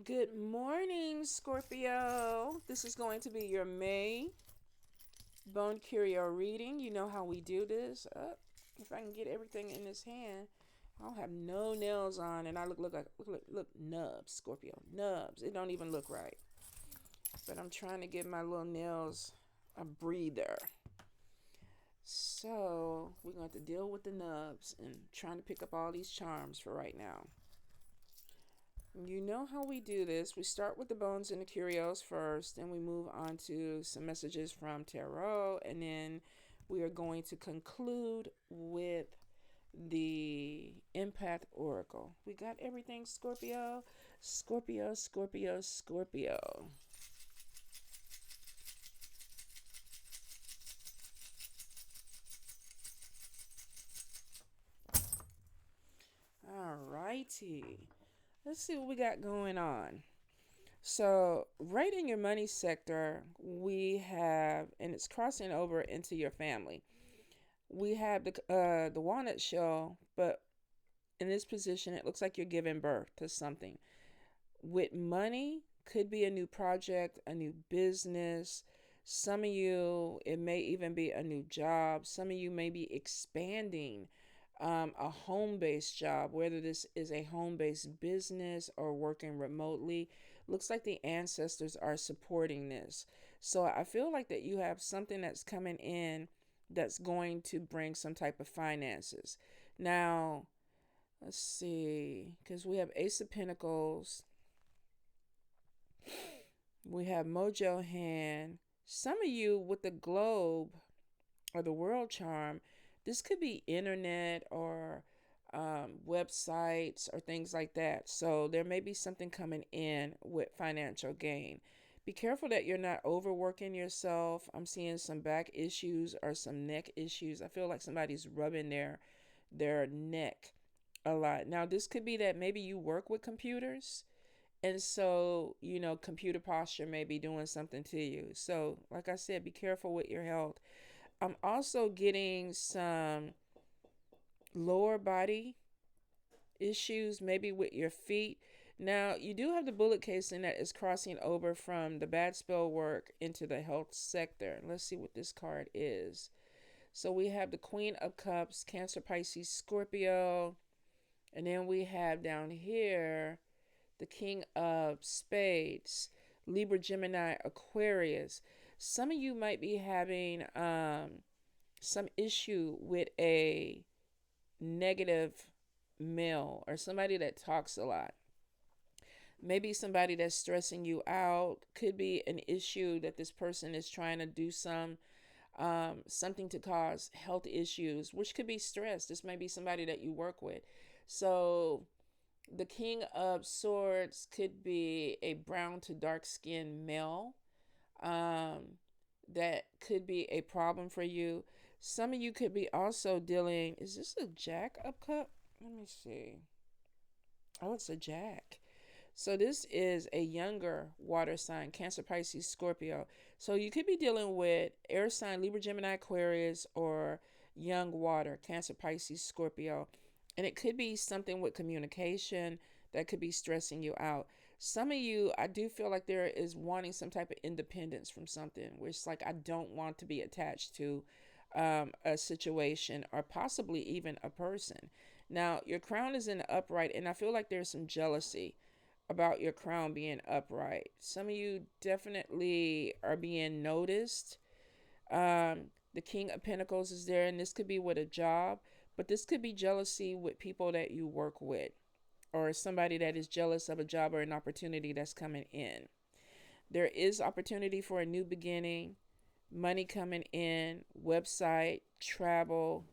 Good morning, Scorpio. This is going to be your May Bone Curio reading. You know how we do this. If I can get everything in this hand, I'll have no nails on, and I look nubs, Scorpio nubs. It don't even look right, but I'm trying to give my little nails a breather. So we're going to deal with the nubs and trying to pick up all these charms for right now. You know how we do this. We start with the bones and the curios first, then we move on to some messages from tarot, and then we are going to conclude with the empath oracle. We got everything, Scorpio. Scorpio, Scorpio, Scorpio. All righty. Let's see what we got going on. So, right in your money sector, we have, and it's crossing over into your family. We have the walnut shell, but in this position, it looks like you're giving birth to something. With money, could be a new project, a new business. Some of you, it may even be a new job. Some of you may be expanding a home based job, whether this is a home based business or working remotely. Looks like the ancestors are supporting this. So I feel like that you have something that's coming in that's going to bring some type of finances. Now, let's see, because we have Ace of Pentacles, we have Mojo Hand. Some of you with the globe or the world charm, this could be internet or websites or things like that. So there may be something coming in with financial gain. Be careful that you're not overworking yourself. I'm seeing some back issues or some neck issues. I feel like somebody's rubbing their neck a lot. Now, this could be that maybe you work with computers, and so, computer posture may be doing something to you. So, like I said, be careful with your health. I'm also getting some lower body issues, maybe with your feet. Now, you do have the bullet casing that is crossing over from the bad spell work into the health sector. Let's see what this card is. So we have the Queen of Cups, Cancer, Pisces, Scorpio. And then we have down here the King of Spades, Libra, Gemini, Aquarius. Some of you might be having some issue with a negative male or somebody that talks a lot. Maybe somebody that's stressing you out. Could be an issue that this person is trying to do something to cause health issues, which could be stress. This may be somebody that you work with. So the King of Swords could be a brown to dark skinned male. Um, that could be a problem for you. Some of you could be also dealing. Is this a Jack of Cup? Let me see. Oh, it's a Jack. So this is a younger water sign, Cancer, Pisces, Scorpio. So you could be dealing with air sign, Libra, Gemini, Aquarius, or young water, Cancer, Pisces, Scorpio. And it could be something with communication that could be stressing you out. Some of you, I do feel like there is wanting some type of independence from something, where it's like, I don't want to be attached to a situation or possibly even a person. Now, your crown is in the upright, and I feel like there's some jealousy about your crown being upright. Some of you definitely are being noticed. The King of Pentacles is there, and this could be with a job, but this could be jealousy with people that you work with, or somebody that is jealous of a job or an opportunity that's coming in. There is opportunity for a new beginning, money coming in, website, travel.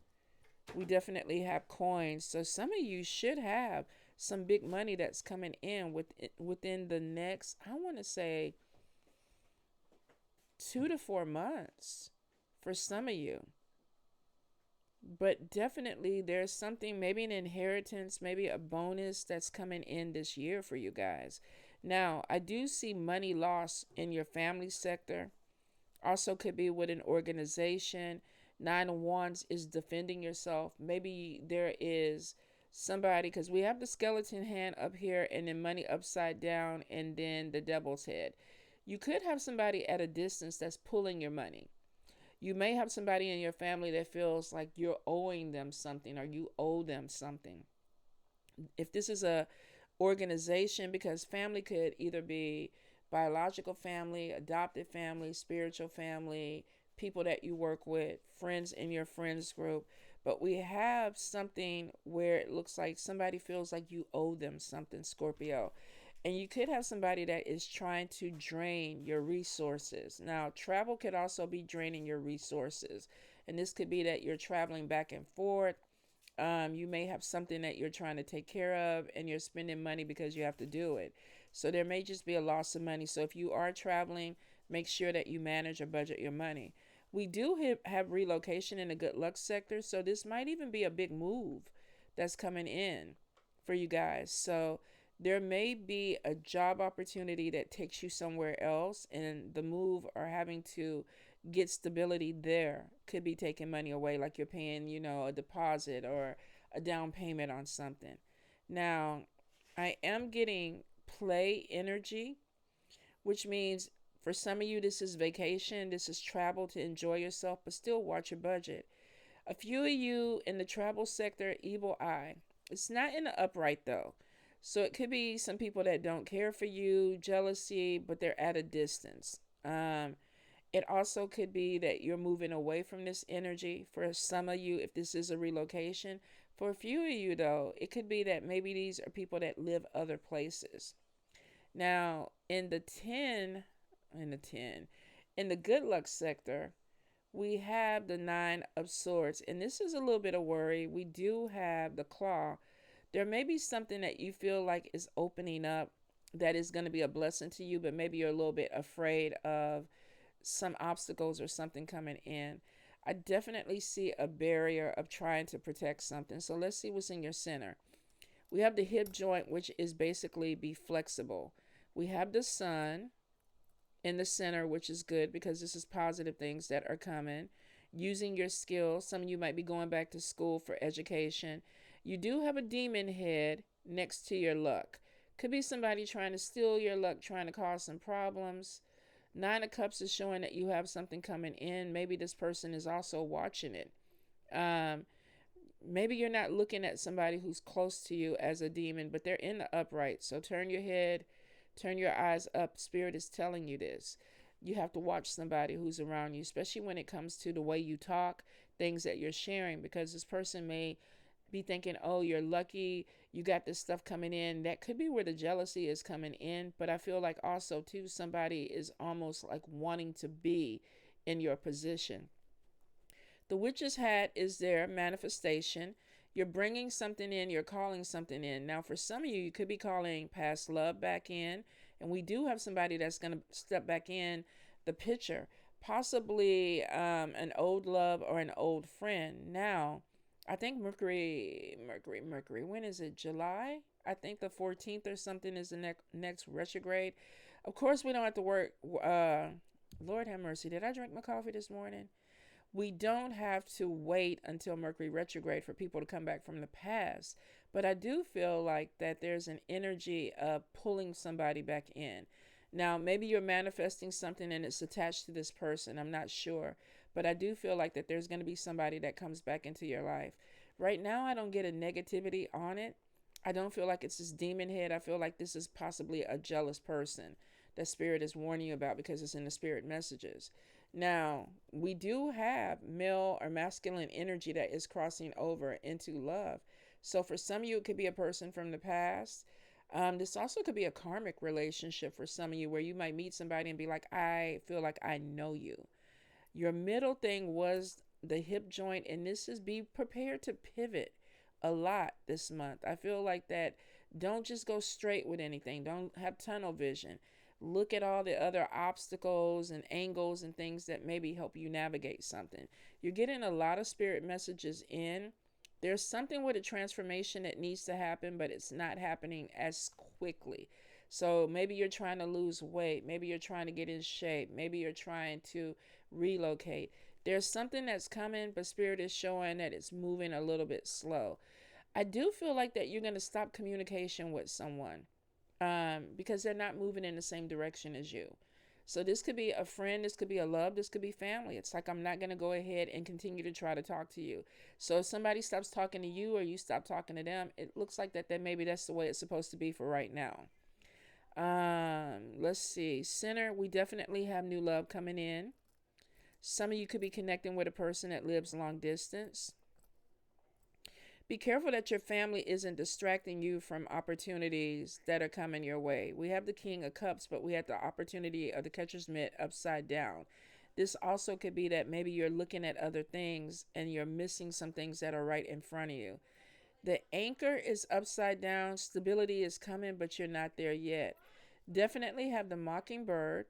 We definitely have coins. So some of you should have some big money that's coming in within the next, I want to say, 2 to 4 months for some of you. But definitely there's something, maybe an inheritance, maybe a bonus that's coming in this year for you guys. Now, I do see money loss in your family sector. Also could be with an organization. Nine of Wands is defending yourself. Maybe there is somebody, because we have the skeleton hand up here and then money upside down and then the devil's head. You could have somebody at a distance that's pulling your money. You may have somebody in your family that feels like you're owing them something or you owe them something. If this is a organization, because family could either be biological family, adopted family, spiritual family, people that you work with, friends in your friends group, but we have something where it looks like somebody feels like you owe them something, Scorpio. And you could have somebody that is trying to drain your resources. Now, travel could also be draining your resources. And this could be that you're traveling back and forth. You may have something that you're trying to take care of and you're spending money because you have to do it. So there may just be a loss of money. So if you are traveling, make sure that you manage or budget your money. We do have relocation in the good luck sector. So this might even be a big move that's coming in for you guys. So there may be a job opportunity that takes you somewhere else, and the move or having to get stability there could be taking money away, like you're paying, a deposit or a down payment on something. Now, I am getting play energy, which means for some of you, this is vacation, this is travel to enjoy yourself, but still watch your budget. A few of you in the travel sector, evil eye. It's not in the upright though. So it could be some people that don't care for you, jealousy, but they're at a distance. It also could be that you're moving away from this energy for some of you, if this is a relocation. For a few of you, though, it could be that maybe these are people that live other places. Now, in the good luck sector, we have the Nine of Swords, and this is a little bit of worry. We do have the Claw. There may be something that you feel like is opening up that is going to be a blessing to you, but maybe you're a little bit afraid of some obstacles or something coming in. I definitely see a barrier of trying to protect something. So let's see what's in your center. We have the hip joint, which is basically be flexible. We have the sun in the center, which is good because this is positive things that are coming. Using your skills. Some of you might be going back to school for education. You do have a demon head next to your luck. Could be somebody trying to steal your luck, trying to cause some problems. Nine of Cups is showing that you have something coming in. Maybe this person is also watching it. Maybe you're not looking at somebody who's close to you as a demon, but they're in the upright. So turn your head, turn your eyes up. Spirit is telling you this. You have to watch somebody who's around you, especially when it comes to the way you talk, things that you're sharing, because this person may be thinking, oh, you're lucky, you got this stuff coming in. That could be where the jealousy is coming in. But I feel like also, too, somebody is almost like wanting to be in your position. The witch's hat is their manifestation. You're bringing something in, you're calling something in. Now, for some of you, you could be calling past love back in. And we do have somebody that's going to step back in the picture, possibly an old love or an old friend. Now, I think Mercury, when is it? July? I think the 14th or something is the next retrograde. Of course, we don't have to work. Lord have mercy. Did I drink my coffee this morning? We don't have to wait until Mercury retrograde for people to come back from the past. But I do feel like that there's an energy of pulling somebody back in. Now, maybe you're manifesting something and it's attached to this person. I'm not sure. But I do feel like that there's going to be somebody that comes back into your life. Right now, I don't get a negativity on it. I don't feel like it's this demon head. I feel like this is possibly a jealous person that Spirit is warning you about because it's in the Spirit messages. Now, we do have male or masculine energy that is crossing over into love. So for some of you, it could be a person from the past. This also could be a karmic relationship for some of you where you might meet somebody and be like, I feel like I know you. Your middle thing was the hip joint, and this is be prepared to pivot a lot this month. I feel like that don't just go straight with anything. Don't have tunnel vision. Look at all the other obstacles and angles and things that maybe help you navigate something. You're getting a lot of spirit messages in. There's something with a transformation that needs to happen, but it's not happening as quickly. So maybe you're trying to lose weight. Maybe you're trying to get in shape. Maybe you're trying to relocate. There's something that's coming, but Spirit is showing that it's moving a little bit slow. I do feel like that you're going to stop communication with someone because they're not moving in the same direction as you. So this could be a friend, this could be a love, this could be family. It's like I'm not going to go ahead and continue to try to talk to you. So if somebody stops talking to you or you stop talking to them, it looks like that maybe that's the way it's supposed to be for right now. Let's see. Center, we definitely have new love coming in. Some of you could be connecting with a person that lives long distance. Be careful that your family isn't distracting you from opportunities that are coming your way. We have the King of Cups, but we have the opportunity of the Catcher's Mitt upside down. This also could be that maybe you're looking at other things and you're missing some things that are right in front of you. The anchor is upside down. Stability is coming, but you're not there yet. Definitely have the Mockingbird,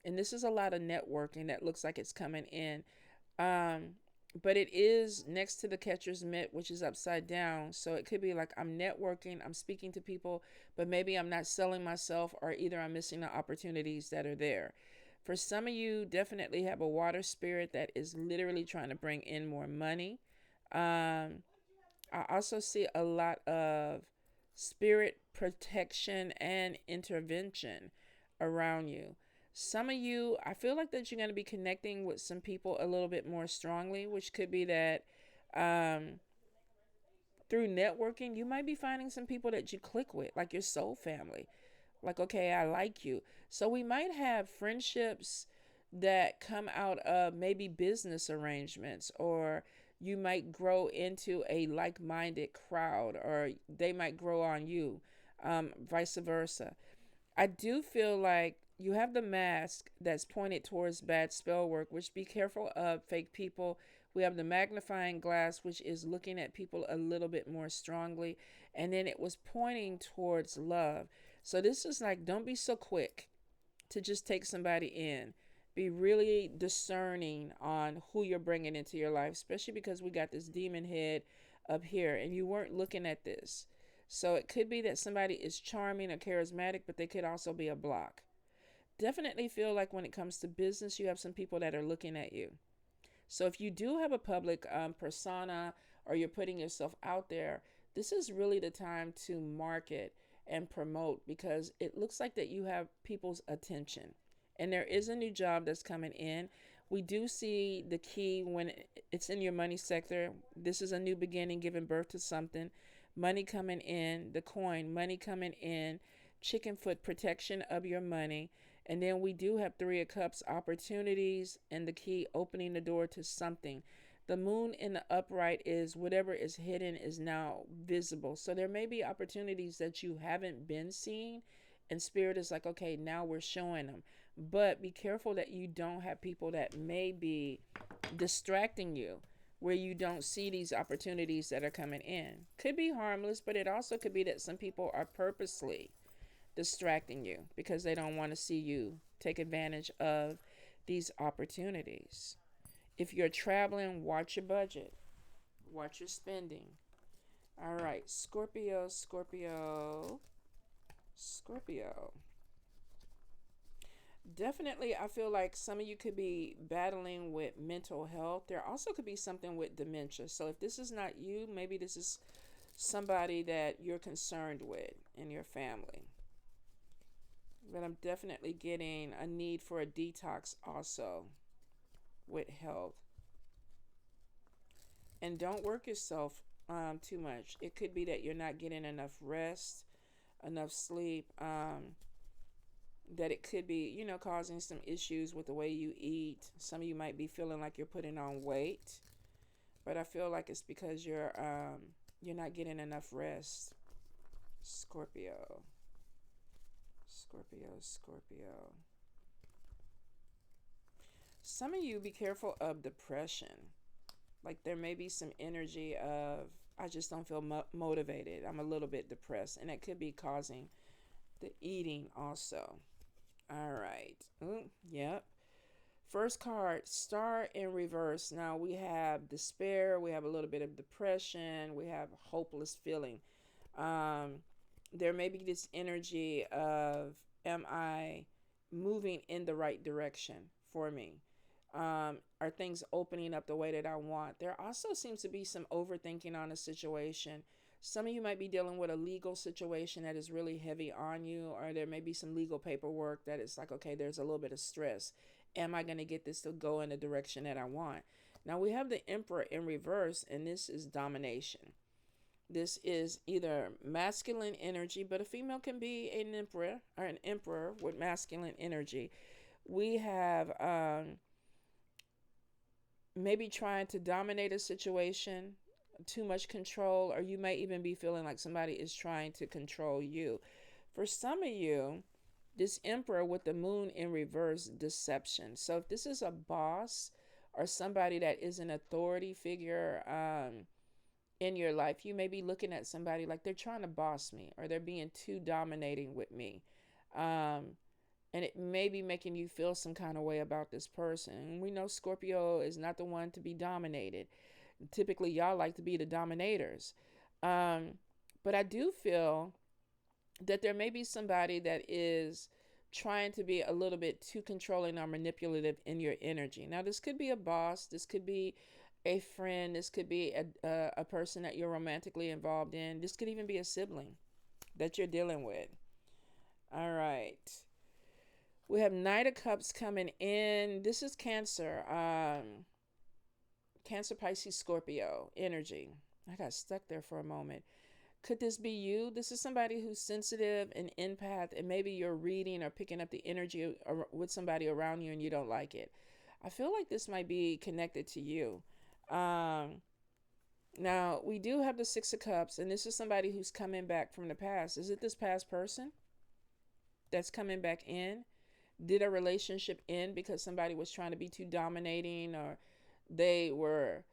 and this is a lot of networking that looks like it's coming in. Um, but it is next to the catcher's mitt, which is upside down. So it could be like I'm networking, I'm speaking to people, but maybe I'm not selling myself, or either I'm missing the opportunities that are there. For some of you, definitely have a water spirit that is literally trying to bring in more money. Um, I also see a lot of spirit protection and intervention around you. Some of you, I feel like that you're going to be connecting with some people a little bit more strongly, which could be that um, through networking, you might be finding some people that you click with, like your soul family. Like, okay, I like you. So we might have friendships that come out of maybe business arrangements, or you might grow into a like-minded crowd, or they might grow on you, vice versa. I do feel like you have the mask that's pointed towards bad spell work, which be careful of fake people. We have the magnifying glass, which is looking at people a little bit more strongly. And then it was pointing towards love. So this is like, don't be so quick to just take somebody in. Be really discerning on who you're bringing into your life, especially because we got this demon head up here and you weren't looking at this. So it could be that somebody is charming or charismatic, but they could also be a block. Definitely feel like when it comes to business, you have some people that are looking at you. So if you do have a public persona, or you're putting yourself out there, this is really the time to market and promote, because it looks like that you have people's attention. And there is a new job that's coming in. We do see the key when it's in your money sector. This is a new beginning, giving birth to something. Money coming in, the coin, money coming in, chicken foot, protection of your money. And then we do have Three of Cups, opportunities, and the key, opening the door to something. The moon in the upright is whatever is hidden is now visible. So there may be opportunities that you haven't been seeing, and spirit is like, okay, now we're showing them. But be careful that you don't have people that may be distracting you, where you don't see these opportunities that are coming in. Could be harmless, but it also could be that some people are purposely distracting you because they don't want to see you take advantage of these opportunities. If you're traveling, watch your budget, watch your spending. All right, Scorpio, Scorpio, Scorpio. Definitely, I feel like some of you could be battling with mental health. There also could be something with dementia. So if this is not you, maybe this is somebody that you're concerned with in your family. But I'm definitely getting a need for a detox also with health. And don't work yourself too much. It could be that you're not getting enough rest, enough sleep. That it could be, causing some issues with the way you eat. Some of you might be feeling like you're putting on weight, but I feel like it's because you're not getting enough rest. Scorpio, Scorpio, Scorpio. Some of you be careful of depression. Like there may be some energy of, I just don't feel motivated. I'm a little bit depressed, and that could be causing the eating also. All right. Ooh, yep. First card, Star in reverse. Now we have despair, we have a little bit of depression, we have hopeless feeling. Um, there may be this energy of, am I moving in the right direction for me? Are things opening up the way that I want? There also seems to be some overthinking on a situation. Some of you might be dealing with a legal situation that is really heavy on you, or there may be some legal paperwork that is like, okay, there's a little bit of stress. Am I going to get this to go in the direction that I want? Now we have the Emperor in reverse, and this is domination. This is either masculine energy, but a female can be an emperor or an emperor with masculine energy. We have maybe trying to dominate a situation, too much control, or you may even be feeling like somebody is trying to control you. For some of you, this emperor with the moon in reverse, deception. So if this is a boss or somebody that is an authority figure in your life, you may be looking at somebody like they're trying to boss me, or they're being too dominating with me. And it may be making you feel some kind of way about this person. We know Scorpio is not the one to be dominated. Typically, y'all like to be the dominators. But I do feel that there may be somebody that is trying to be a little bit too controlling or manipulative in your energy. Now, this could be a boss. This could be a friend. This could be a person that you're romantically involved in. This could even be a sibling that you're dealing with. All right. We have Knight of Cups coming in. This is Cancer. Cancer, Pisces, Scorpio energy. I got stuck there for a moment. Could this be you? This is somebody who's sensitive and empath, and maybe you're reading or picking up the energy with somebody around you and you don't like it. I feel like this might be connected to you. Now, we do have the Six of Cups, and this is somebody who's coming back from the past. Is it this past person that's coming back in? Did a relationship end because somebody was trying to be too dominating, or they were,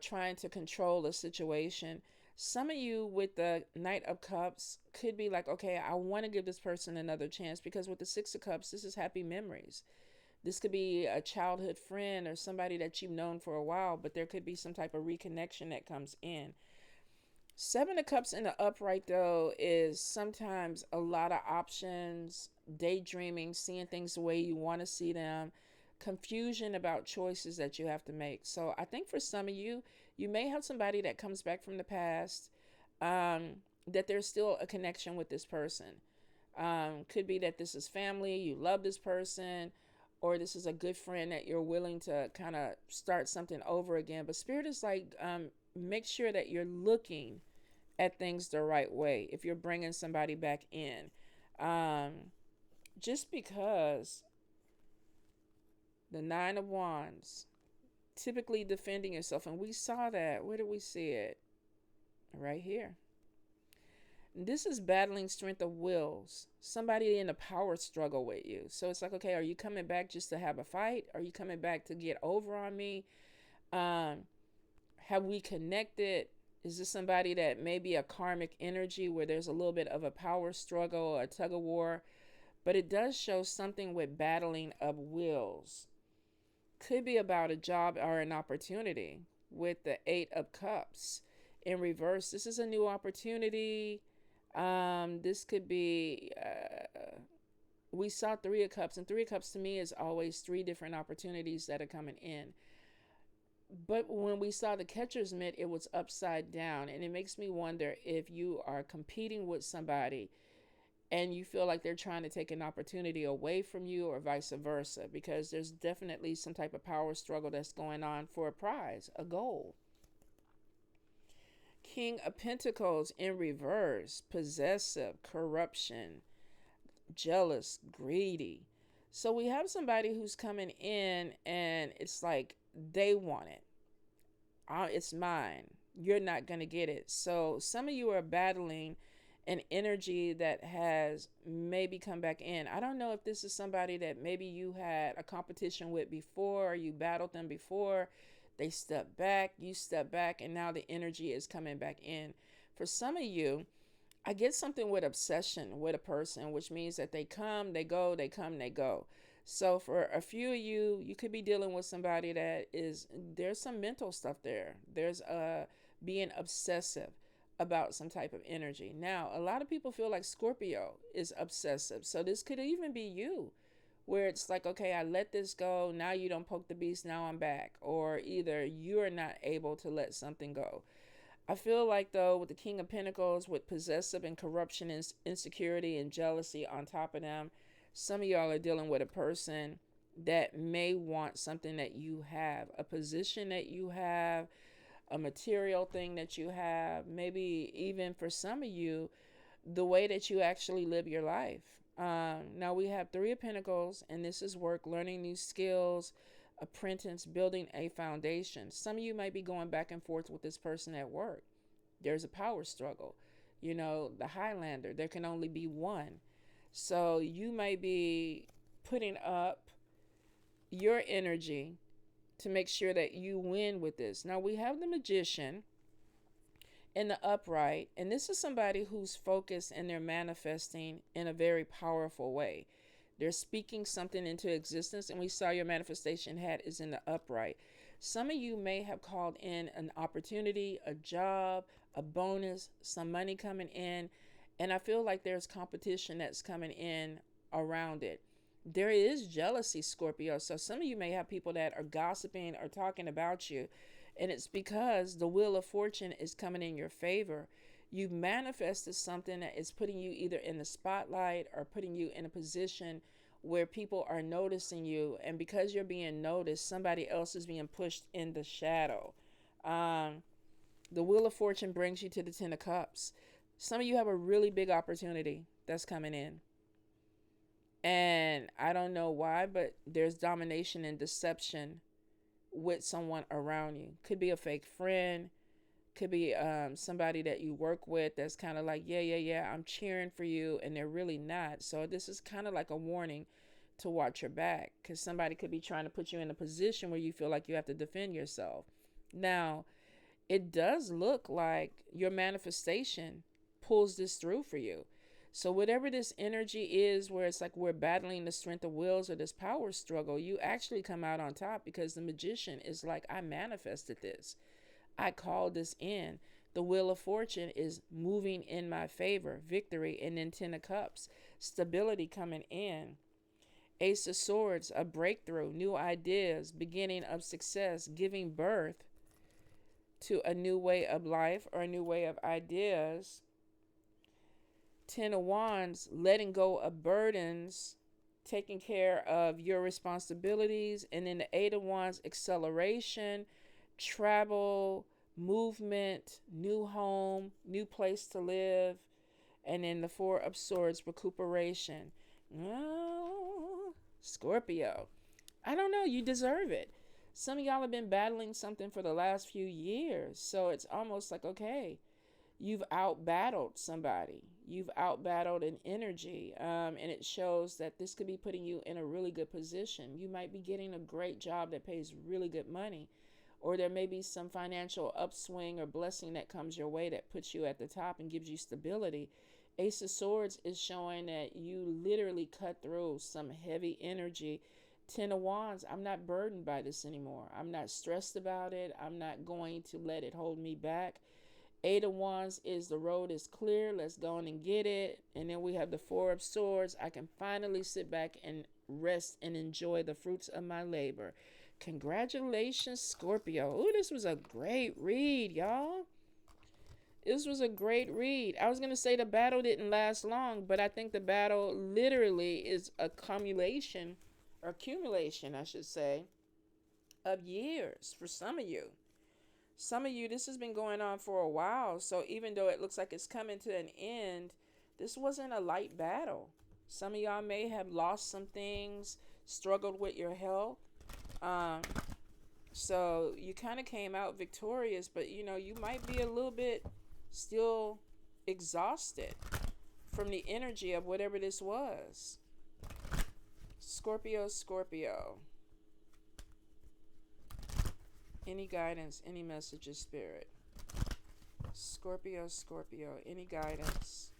trying to control the situation? Some of you with the Knight of Cups could be like, okay, I want to give this person another chance, because with the Six of Cups, this is happy memories. This could be a childhood friend or somebody that you've known for a while, but there could be some type of reconnection that comes in. Seven of Cups in the upright, though, is sometimes a lot of options, daydreaming, seeing things the way you want to see them, confusion about choices that you have to make. So I think for some of you, you may have somebody that comes back from the past, that there's still a connection with this person. Could be that this is family, you love this person, or this is a good friend that you're willing to kind of start something over again. But Spirit is like, make sure that you're looking at things the right way if you're bringing somebody back in. Just because the Nine of Wands, typically defending yourself, and we saw that. Where did we see it? Right here. This is battling strength of wills. Somebody in a power struggle with you. So it's like, okay, are you coming back just to have a fight? Are you coming back to get over on me? Have we connected? Is this somebody that may be a karmic energy where there's a little bit of a power struggle or a tug of war? But it does show something with battling of wills. Could be about a job or an opportunity with the Eight of Cups. In reverse, this is a new opportunity. This could be, we saw Three of Cups, and Three of Cups to me is always three different opportunities that are coming in. But when we saw the catcher's mitt, it was upside down. And it makes me wonder if you are competing with somebody and you feel like they're trying to take an opportunity away from you, or vice versa, because there's definitely some type of power struggle that's going on for a prize, a goal. King of Pentacles in reverse, possessive, corruption, jealous, greedy. So we have somebody who's coming in and it's like they want it. It's mine. You're not going to get it. So some of you are battling an energy that has maybe come back in. I don't know if this is somebody that maybe you had a competition with before, or you battled them before. They step back, you step back, and now the energy is coming back in. For some of you, I get something with obsession with a person, which means that they come, they go, they come, they go. So for a few of you, you could be dealing with somebody that there's some mental stuff there. There's being obsessive about some type of energy. Now, a lot of people feel like Scorpio is obsessive. So this could even be you, where it's like, okay, I let this go. Now you don't poke the beast. Now I'm back. Or either you're not able to let something go. I feel like, though, with the King of Pentacles, with possessive and corruption and insecurity and jealousy on top of them, some of y'all are dealing with a person that may want something that you have, a position that you have, a material thing that you have, maybe even for some of you, the way that you actually live your life. Now we have Three of Pentacles, and this is work, learning new skills, apprentice, building a foundation. Some of you might be going back and forth with this person at work. There's a power struggle. You know, the Highlander, there can only be one. So you might be putting up your energy to make sure that you win with this. Now we have the Magician in the upright, and this is somebody who's focused and they're manifesting in a very powerful way. They're speaking something into existence, and we saw your manifestation hat is in the upright. Some of you may have called in an opportunity, a job, a bonus, some money coming in, and I feel like there's competition that's coming in around it. There is jealousy, Scorpio. So some of you may have people that are gossiping or talking about you, and it's because the wheel of fortune is coming in your favor. You manifested something that is putting you either in the spotlight or putting you in a position where people are noticing you, and because you're being noticed, somebody else is being pushed in the shadow. The wheel of fortune brings you to the Ten of Cups. Some of you have a really big opportunity that's coming in, and I don't know why, but there's domination and deception with someone around you. Could be a fake friend, could be somebody that you work with that's kind of like, yeah, I'm cheering for you, and they're really not. So this is kind of like a warning to watch your back, because somebody could be trying to put you in a position where you feel like you have to defend yourself. Now, it does look like your manifestation pulls this through for you. So whatever this energy is, where it's like we're battling the strength of wills or this power struggle, you actually come out on top, because the Magician is like, I manifested this. I called this in. The wheel of fortune is moving in my favor, victory, and then Ten of Cups, stability coming in. Ace of Swords, a breakthrough, new ideas, beginning of success, giving birth to a new way of life or a new way of ideas. Ten of Wands, letting go of burdens, taking care of your responsibilities. And then the Eight of Wands, acceleration, travel, movement, new home, new place to live. And then the Four of Swords, recuperation. Oh, Scorpio, I don't know, you deserve it. Some of y'all have been battling something for the last few years, so it's almost like, okay, you've out-battled somebody. You've out-battled an energy, and it shows that this could be putting you in a really good position. You might be getting a great job that pays really good money, or there may be some financial upswing or blessing that comes your way that puts you at the top and gives you stability. Ace of Swords is showing that you literally cut through some heavy energy. Ten of Wands, I'm not burdened by this anymore. I'm not stressed about it. I'm not going to let it hold me back. Eight of Wands is the road is clear. Let's go on and get it. And then we have the Four of Swords. I can finally sit back and rest and enjoy the fruits of my labor. Congratulations, Scorpio. Ooh, this was a great read, y'all. This was a great read. I was going to say the battle didn't last long, but I think the battle literally is accumulation, I should say, of years for some of you. Some of you, this has been going on for a while. So even though it looks like it's coming to an end, this wasn't a light battle. Some of y'all may have lost some things, struggled with your health. So you kind of came out victorious, but you know, you might be a little bit still exhausted from the energy of whatever this was. Scorpio. Any guidance, any messages, Spirit? Scorpio. Any guidance?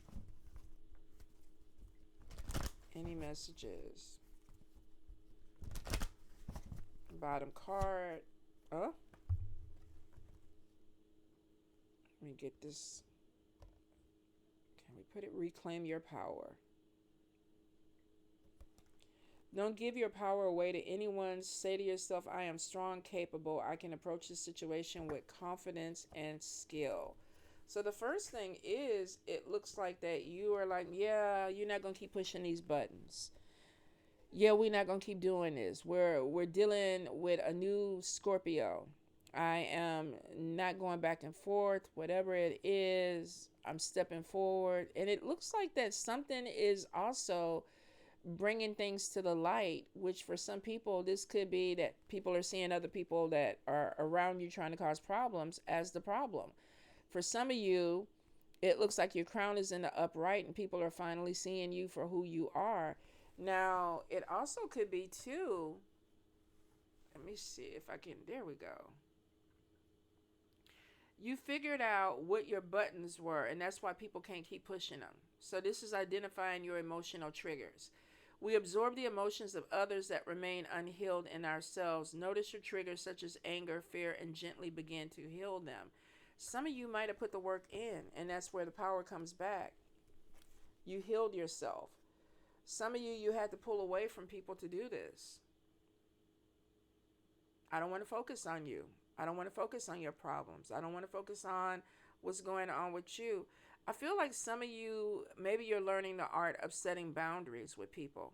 Any messages? Bottom card. Let me get this. Can we put it? Reclaim your power. Don't give your power away to anyone. Say to yourself, I am strong, capable. I can approach this situation with confidence and skill. So the first thing is, it looks like that you are like, yeah, you're not going to keep pushing these buttons. Yeah, we're not going to keep doing this. We're dealing with a new Scorpio. I am not going back and forth. Whatever it is, I'm stepping forward. And it looks like that something is also bringing things to the light, which for some people, this could be that people are seeing other people that are around you trying to cause problems as the problem. For some of you, it looks like your crown is in the upright and people are finally seeing you for who you are. Now, it also could be too, let me see if I can, there we go. You figured out what your buttons were, and that's why people can't keep pushing them. So this is identifying your emotional triggers. We absorb the emotions of others that remain unhealed in ourselves. Notice your triggers such as anger, fear, and gently begin to heal them. Some of you might have put the work in, and that's where the power comes back. You healed yourself. Some of you had to pull away from people to do this. I don't want to focus on you. I don't want to focus on your problems. I don't want to focus on what's going on with you. I feel like some of you, maybe you're learning the art of setting boundaries with people.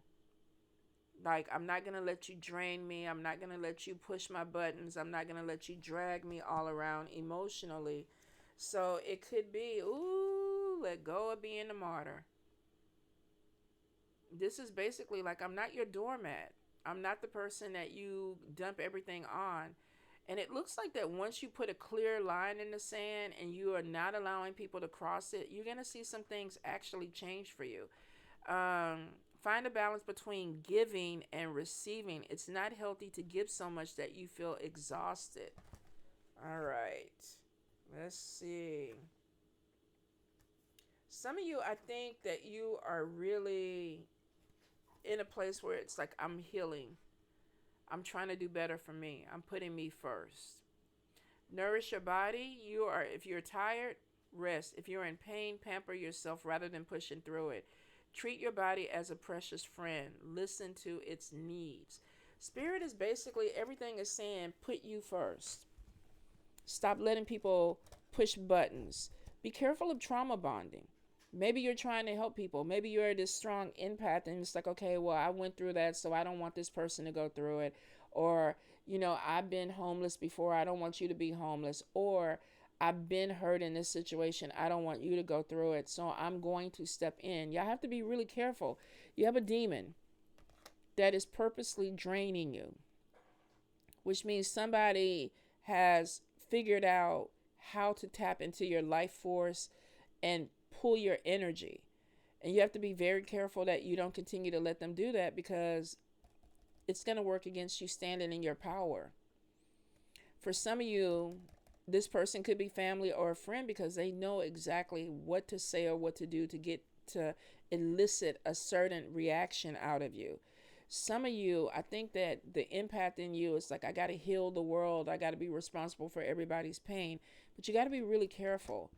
Like, I'm not going to let you drain me. I'm not going to let you push my buttons. I'm not going to let you drag me all around emotionally. So it could be, ooh, let go of being a martyr. This is basically like, I'm not your doormat. I'm not the person that you dump everything on. And it looks like that once you put a clear line in the sand and you are not allowing people to cross it, you're going to see some things actually change for you. Find a balance between giving and receiving. It's not healthy to give so much that you feel exhausted. All right. Let's see. Some of you, I think that you are really in a place where it's like, I'm healing. I'm trying to do better for me. I'm putting me first. Nourish your body. If you're tired, rest. If you're in pain, pamper yourself rather than pushing through it. Treat your body as a precious friend. Listen to its needs. Spirit is basically, everything is saying, put you first. Stop letting people push buttons. Be careful of trauma bonding. Maybe you're trying to help people. Maybe you're this strong empath and it's like, okay, well, I went through that, so I don't want this person to go through it. Or, I've been homeless before. I don't want you to be homeless. Or, I've been hurt in this situation. I don't want you to go through it, so I'm going to step in. Y'all have to be really careful. You have a demon that is purposely draining you, which means somebody has figured out how to tap into your life force and pull your energy. And you have to be very careful that you don't continue to let them do that, because it's going to work against you standing in your power. For some of you, this person could be family or a friend because they know exactly what to say or what to do to get to elicit a certain reaction out of you. Some of you, I think that the empath in you is like, I got to heal the world. I got to be responsible for everybody's pain. But you got to be really careful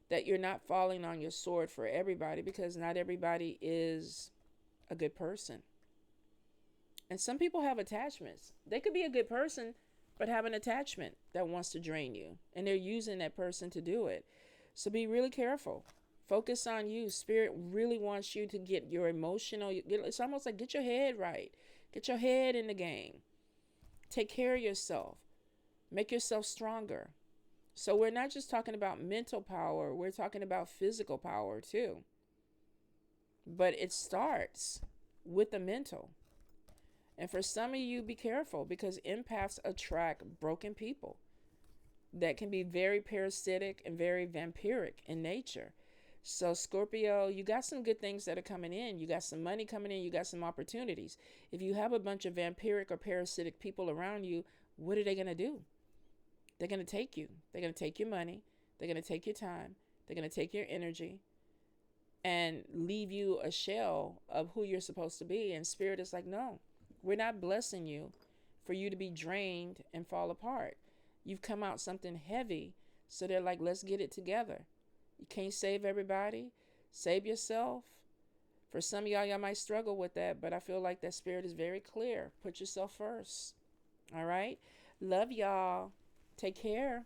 that you're not falling on your sword for everybody, because not everybody is a good person. And some people have attachments. They could be a good person, but have an attachment that wants to drain you. And they're using that person to do it. So be really careful. Focus on you. Spirit really wants you to get your emotional, it's almost like get your head right. Get your head in the game. Take care of yourself. Make yourself stronger. So we're not just talking about mental power. We're talking about physical power too. But it starts with the mental. And for some of you, be careful, because empaths attract broken people that can be very parasitic and very vampiric in nature. So Scorpio, you got some good things that are coming in. You got some money coming in. You got some opportunities. If you have a bunch of vampiric or parasitic people around you, what are they going to do? They're going to take you. They're going to take your money. They're going to take your time. They're going to take your energy and leave you a shell of who you're supposed to be. And Spirit is like, no, we're not blessing you for you to be drained and fall apart. You've come out something heavy. So they're like, let's get it together. You can't save everybody. Save yourself. For some of y'all might struggle with that, but I feel like that spirit is very clear. Put yourself first. All right. Love y'all. Take care.